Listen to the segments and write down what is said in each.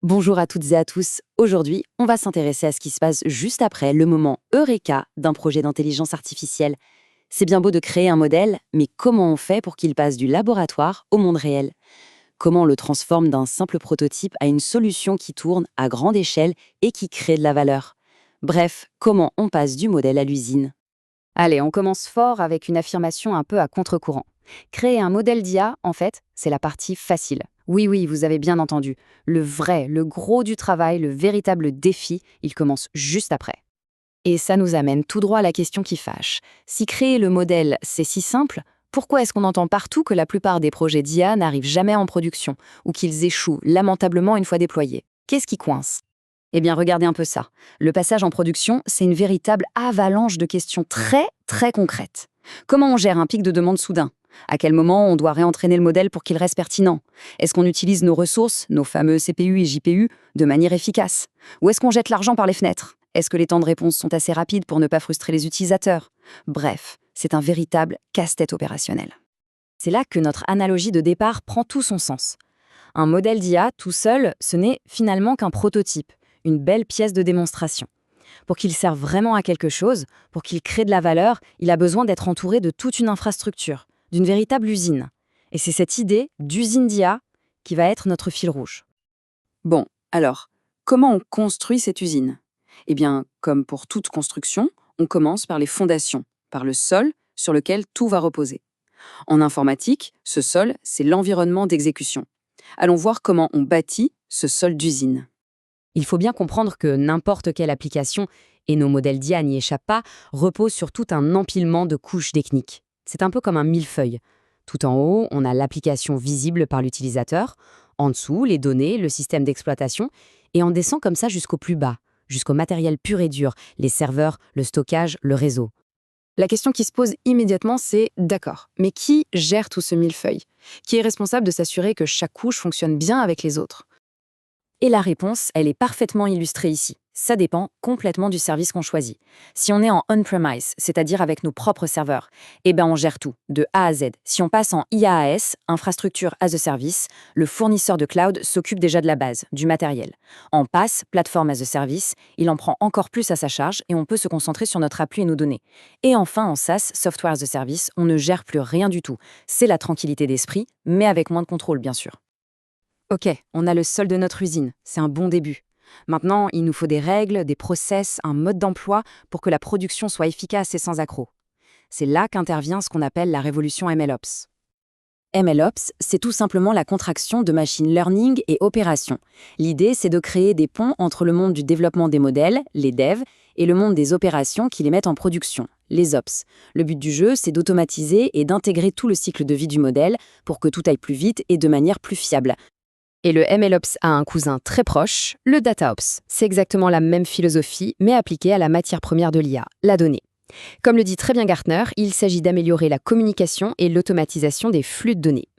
Bonjour à toutes et à tous. Aujourd'hui, on va s'intéresser à ce qui se passe juste après le moment Eureka d'un projet d'intelligence artificielle. C'est bien beau de créer un modèle, mais comment on fait pour qu'il passe du laboratoire au monde réel? Comment on le transforme d'un simple prototype à une solution qui tourne à grande échelle et qui crée de la valeur? Bref, comment on passe du modèle à l'usine? Allez, on commence fort avec une affirmation un peu à contre-courant. Créer un modèle d'IA, en fait, c'est la partie facile. Oui, oui, vous avez bien entendu. Le vrai, le gros du travail, le véritable défi, il commence juste après. Et ça nous amène tout droit à la question qui fâche. Si créer le modèle, c'est si simple, pourquoi est-ce qu'on entend partout que la plupart des projets d'IA n'arrivent jamais en production, ou qu'ils échouent lamentablement une fois déployés? Qu'est-ce qui coince? Eh bien, regardez un peu ça. Le passage en production, c'est une véritable avalanche de questions très, très concrètes. Comment on gère un pic de demande soudain? À quel moment on doit réentraîner le modèle pour qu'il reste pertinent? Est-ce qu'on utilise nos ressources, nos fameux CPU et JPU, de manière efficace? Ou est-ce qu'on jette l'argent par les fenêtres? Est-ce que les temps de réponse sont assez rapides pour ne pas frustrer les utilisateurs? Bref, c'est un véritable casse-tête opérationnel. C'est là que notre analogie de départ prend tout son sens. Un modèle d'IA tout seul, ce n'est finalement qu'un prototype, une belle pièce de démonstration. Pour qu'il serve vraiment à quelque chose, pour qu'il crée de la valeur, il a besoin d'être entouré de toute une infrastructure, d'une véritable usine. Et c'est cette idée d'usine d'IA qui va être notre fil rouge. Bon, alors, comment on construit cette usine? Eh bien, comme pour toute construction, on commence par les fondations, par le sol sur lequel tout va reposer. En informatique, ce sol, c'est l'environnement d'exécution. Allons voir comment on bâtit ce sol d'usine. Il faut bien comprendre que n'importe quelle application, et nos modèles d'IA n'y échappent pas, reposent sur tout un empilement de couches techniques. C'est un peu comme un millefeuille. Tout en haut, on a l'application visible par l'utilisateur, en dessous, les données, le système d'exploitation, et on descend comme ça jusqu'au plus bas, jusqu'au matériel pur et dur, les serveurs, le stockage, le réseau. La question qui se pose immédiatement, c'est d'accord, mais qui gère tout ce millefeuille? Qui est responsable de s'assurer que chaque couche fonctionne bien avec les autres? Et la réponse, elle est parfaitement illustrée ici. Ça dépend complètement du service qu'on choisit. Si on est en on-premise, c'est-à-dire avec nos propres serveurs, eh ben on gère tout, de A à Z. Si on passe en IaaS, Infrastructure as a Service, le fournisseur de cloud s'occupe déjà de la base, du matériel. En PaaS, Platform as a Service, il en prend encore plus à sa charge et on peut se concentrer sur notre appli et nos données. Et enfin, en SaaS, Software as a Service, on ne gère plus rien du tout. C'est la tranquillité d'esprit, mais avec moins de contrôle, bien sûr. Ok, on a le sol de notre usine, c'est un bon début. Maintenant, il nous faut des règles, des process, un mode d'emploi pour que la production soit efficace et sans accroc. C'est là qu'intervient ce qu'on appelle la révolution MLOps. MLOps, c'est tout simplement la contraction de machine learning et opération. L'idée, c'est de créer des ponts entre le monde du développement des modèles, les devs, et le monde des opérations qui les mettent en production, les ops. Le but du jeu, c'est d'automatiser et d'intégrer tout le cycle de vie du modèle pour que tout aille plus vite et de manière plus fiable. Et le MLOps a un cousin très proche, le DataOps. C'est exactement la même philosophie, mais appliquée à la matière première de l'IA, la donnée. Comme le dit très bien Gartner, il s'agit d'améliorer la communication et l'automatisation des flux de données.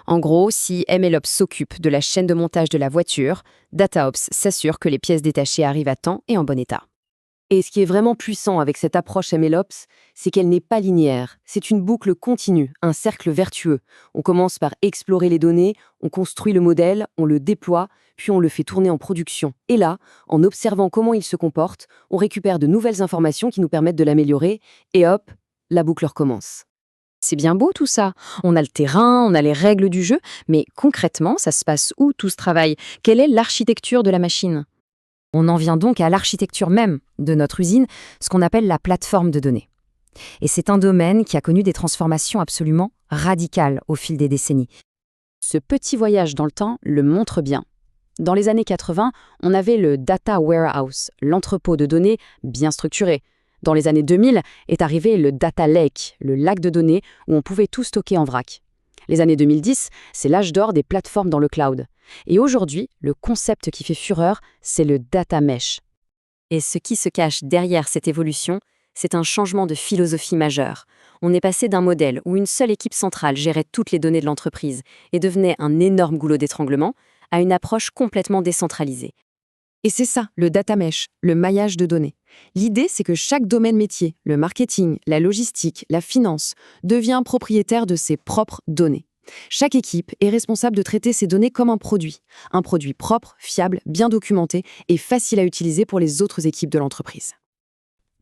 En gros, si MLOps s'occupe de la chaîne de montage de la voiture, DataOps s'assure que les pièces détachées arrivent à temps et en bon état. Et ce qui est vraiment puissant avec cette approche MLOps, c'est qu'elle n'est pas linéaire. C'est une boucle continue, un cercle vertueux. On commence par explorer les données, on construit le modèle, on le déploie, puis on le fait tourner en production. Et là, en observant comment il se comporte, on récupère de nouvelles informations qui nous permettent de l'améliorer, et hop, la boucle recommence. C'est bien beau tout ça. On a le terrain, on a les règles du jeu, mais concrètement, ça se passe où tout ce travail? Quelle est l'architecture de la machine? On en vient donc à l'architecture même de notre usine, ce qu'on appelle la plateforme de données. Et c'est un domaine qui a connu des transformations absolument radicales au fil des décennies. Ce petit voyage dans le temps le montre bien. Dans les années 80, on avait le data warehouse, l'entrepôt de données bien structuré. Dans les années 2000 est arrivé le data lake, le lac de données où on pouvait tout stocker en vrac. Les années 2010, c'est l'âge d'or des plateformes dans le cloud. Et aujourd'hui, le concept qui fait fureur, c'est le data mesh. Et ce qui se cache derrière cette évolution, c'est un changement de philosophie majeur. On est passé d'un modèle où une seule équipe centrale gérait toutes les données de l'entreprise et devenait un énorme goulot d'étranglement, à une approche complètement décentralisée. Et c'est ça, le data mesh, le maillage de données. L'idée, c'est que chaque domaine métier, le marketing, la logistique, la finance, devient propriétaire de ses propres données. Chaque équipe est responsable de traiter ces données comme un produit propre, fiable, bien documenté et facile à utiliser pour les autres équipes de l'entreprise.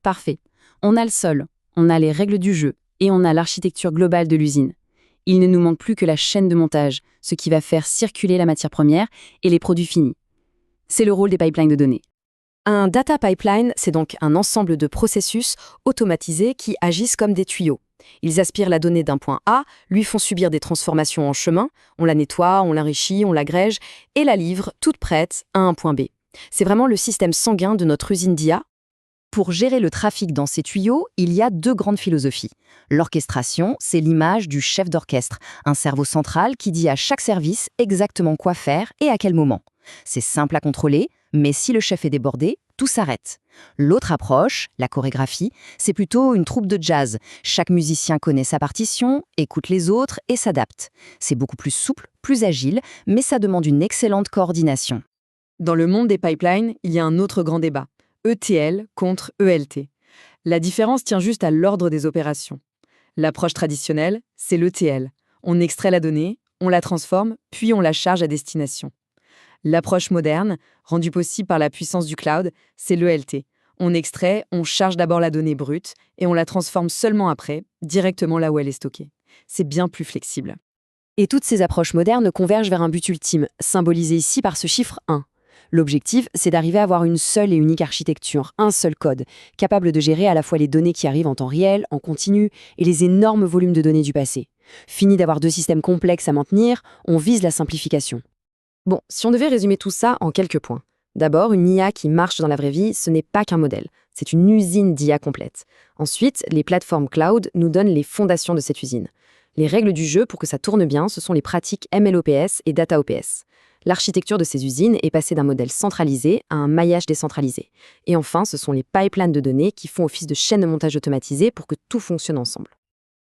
Parfait. On a le sol, on a les règles du jeu et on a l'architecture globale de l'usine. Il ne nous manque plus que la chaîne de montage, ce qui va faire circuler la matière première et les produits finis. C'est le rôle des pipelines de données. Un data pipeline, c'est donc un ensemble de processus automatisés qui agissent comme des tuyaux. Ils aspirent la donnée d'un point A, lui font subir des transformations en chemin, on la nettoie, on l'enrichit, on l'agrège et la livre toute prête à un point B. C'est vraiment le système sanguin de notre usine d'IA. Pour gérer le trafic dans ces tuyaux, il y a deux grandes philosophies. L'orchestration, c'est l'image du chef d'orchestre, un cerveau central qui dit à chaque service exactement quoi faire et à quel moment. C'est simple à contrôler, mais si le chef est débordé, tout s'arrête. L'autre approche, la chorégraphie, c'est plutôt une troupe de jazz. Chaque musicien connaît sa partition, écoute les autres et s'adapte. C'est beaucoup plus souple, plus agile, mais ça demande une excellente coordination. Dans le monde des pipelines, il y a un autre grand débat. ETL contre ELT. La différence tient juste à l'ordre des opérations. L'approche traditionnelle, c'est l'ETL. On extrait la donnée, on la transforme, puis on la charge à destination. L'approche moderne, rendue possible par la puissance du cloud, c'est l'ELT. On extrait, on charge d'abord la donnée brute et on la transforme seulement après, directement là où elle est stockée. C'est bien plus flexible. Et toutes ces approches modernes convergent vers un but ultime, symbolisé ici par ce chiffre 1. L'objectif, c'est d'arriver à avoir une seule et unique architecture, un seul code, capable de gérer à la fois les données qui arrivent en temps réel, en continu, et les énormes volumes de données du passé. Fini d'avoir deux systèmes complexes à maintenir, on vise la simplification. Bon, si on devait résumer tout ça en quelques points. D'abord, une IA qui marche dans la vraie vie, ce n'est pas qu'un modèle, c'est une usine d'IA complète. Ensuite, les plateformes cloud nous donnent les fondations de cette usine. Les règles du jeu pour que ça tourne bien, ce sont les pratiques MLOps et DataOps. L'architecture de ces usines est passée d'un modèle centralisé à un maillage décentralisé. Et enfin, ce sont les pipelines de données qui font office de chaîne de montage automatisée pour que tout fonctionne ensemble.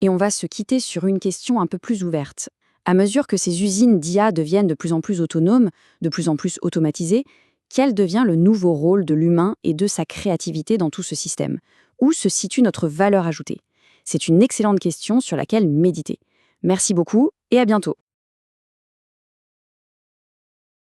Et on va se quitter sur une question un peu plus ouverte. À mesure que ces usines d'IA deviennent de plus en plus autonomes, de plus en plus automatisées, quel devient le nouveau rôle de l'humain et de sa créativité dans tout ce système? Où se situe notre valeur ajoutée? C'est une excellente question sur laquelle méditer. Merci beaucoup et à bientôt.